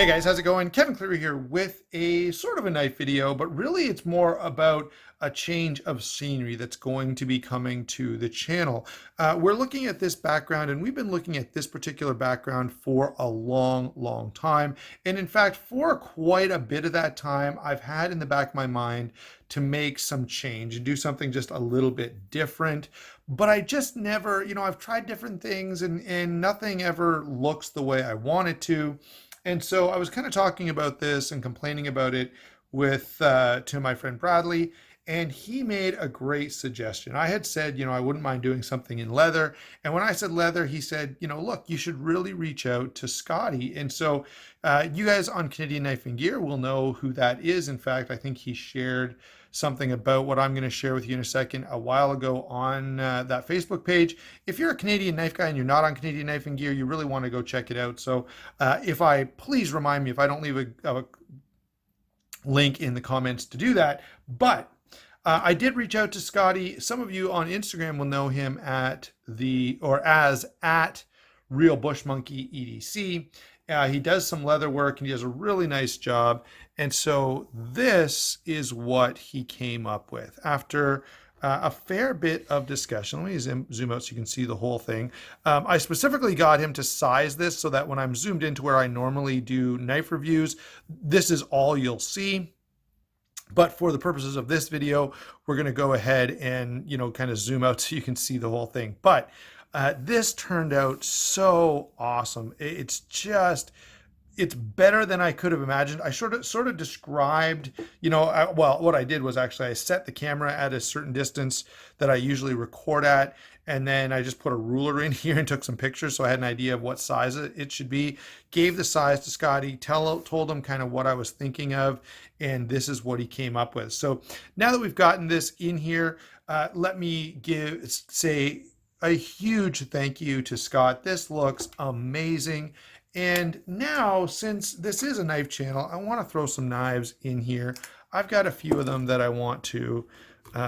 Hey guys, how's it going? Kevin Cleary here with a sort of a knife video, but really it's more about a change of scenery that's going to be coming to the channel. We're looking at this background, and we've been looking at this particular background for a long time. And in fact, for quite a bit of that time, I've had in the back of my mind to make some change and do something just a little bit different. But I just never, I've tried different things and nothing ever looks the way I want it to. And so I was kind of talking about this and complaining about it with to my friend Bradley, and he made a great suggestion. I had said, I wouldn't mind doing something in leather, and when I said leather, he said, look, you should really reach out to Scotty. And so you guys on Canadian Knife and Gear will know who that is. In fact, I think he shared something about what I'm going to share with you in a second a while ago on that Facebook page. If you're a Canadian knife guy and you're not on Canadian Knife and Gear, you really want to go check it out. So please remind me if I don't leave a link in the comments to do that. But I did reach out to Scotty. Some of you on Instagram will know him at Real Bush Monkey EDC. He does some leather work and he does a really nice job. And so this is what he came up with after a fair bit of discussion. Let me zoom out so you can see the whole thing. I specifically got him to size this so that when I'm zoomed into where I normally do knife reviews, this is all you'll see. But for the purposes of this video, we're going to go ahead and, kind of zoom out so you can see the whole thing. But this turned out so awesome. It's better than I could have imagined. I sort of described, what I did was actually I set the camera at a certain distance that I usually record at, and then I just put a ruler in here and took some pictures so I had an idea of what size it should be. Gave the size to Scotty, told him kind of what I was thinking of, and this is what he came up with. So now that we've gotten this in here, let me say a huge thank you to Scott. This looks amazing. And now, since this is a knife channel, I want to throw some knives in here. I've got a few of them that I want to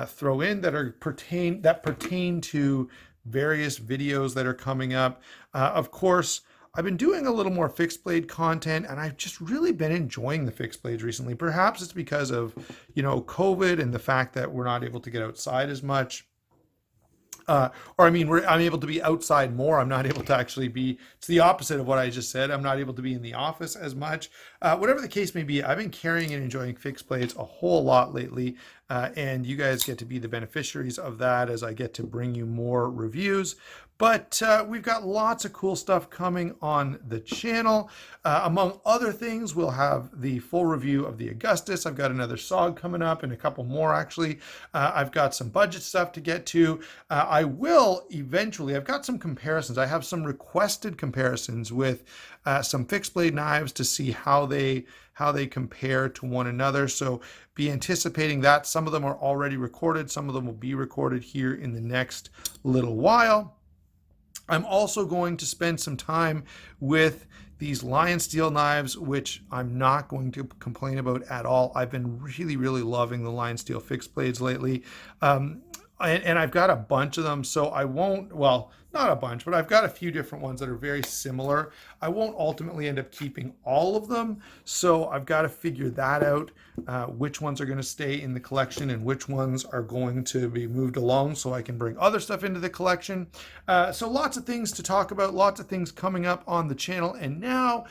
throw in that pertain to various videos that are coming up. Of course, I've been doing a little more fixed blade content, and I've just really been enjoying the fixed blades recently. Perhaps it's because of, COVID and the fact that we're not able to get outside as much. I'm able to be outside more. I'm not able to actually be, it's the opposite of what I just said. I'm not able to be in the office as much. Whatever the case may be, I've been carrying and enjoying fixed blades a whole lot lately. And you guys get to be the beneficiaries of that as I get to bring you more reviews. But we've got lots of cool stuff coming on the channel. Among other things, we'll have the full review of the Augustus. I've got another SOG coming up and a couple more actually. I've got some budget stuff to get to. I will eventually, I've got some comparisons. I have some requested comparisons with some fixed blade knives to see how they compare to one another. So be anticipating that. Some of them are already recorded. Some of them will be recorded here in the next little while. I'm also going to spend some time with these Lion Steel knives, which I'm not going to complain about at all. I've been really loving the Lion Steel fixed blades lately. And I've got a bunch of them, so I won't, well, not a bunch, but I've got a few different ones that are very similar. I won't ultimately end up keeping all of them, so I've got to figure that out, which ones are going to stay in the collection and which ones are going to be moved along so I can bring other stuff into the collection. So lots of things to talk about, lots of things coming up on the channel, and now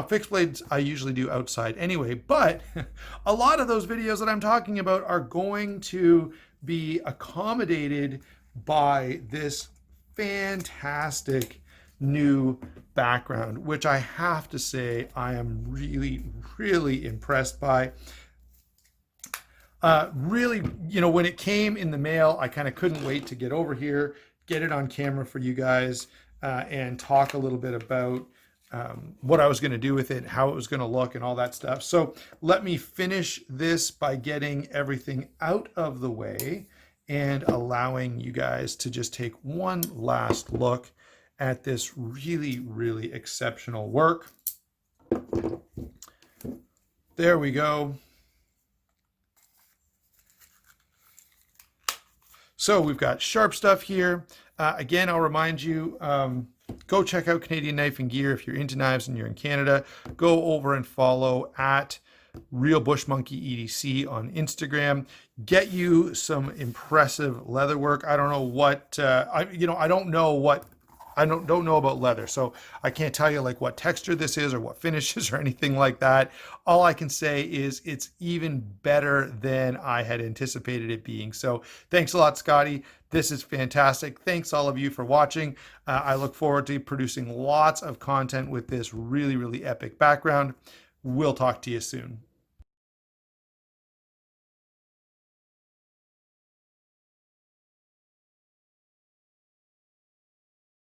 fixed blades I usually do outside anyway, but a lot of those videos that I'm talking about are going to be accommodated by this fantastic new background, which I have to say I am really impressed by. Really, when it came in the mail, I kind of couldn't wait to get over here, get it on camera for you guys, and talk a little bit about what I was going to do with it, how it was going to look, and all that stuff. So let me finish this by getting everything out of the way and allowing you guys to just take one last look at this really exceptional work. There we go. So we've got sharp stuff here. Again, I'll remind you, go check out Canadian Knife and Gear. If you're into knives and you're in Canada, go over and follow at Real Bush Monkey EDC on Instagram. Get you some impressive leather work. I don't know what I don't know about leather, so I can't tell you like what texture this is or what finishes or anything like that. All I can say is it's even better than I had anticipated it being. So thanks a lot, Scotty. This is fantastic. Thanks all of you for watching. I look forward to producing lots of content with this really, really epic background. We'll talk to you soon.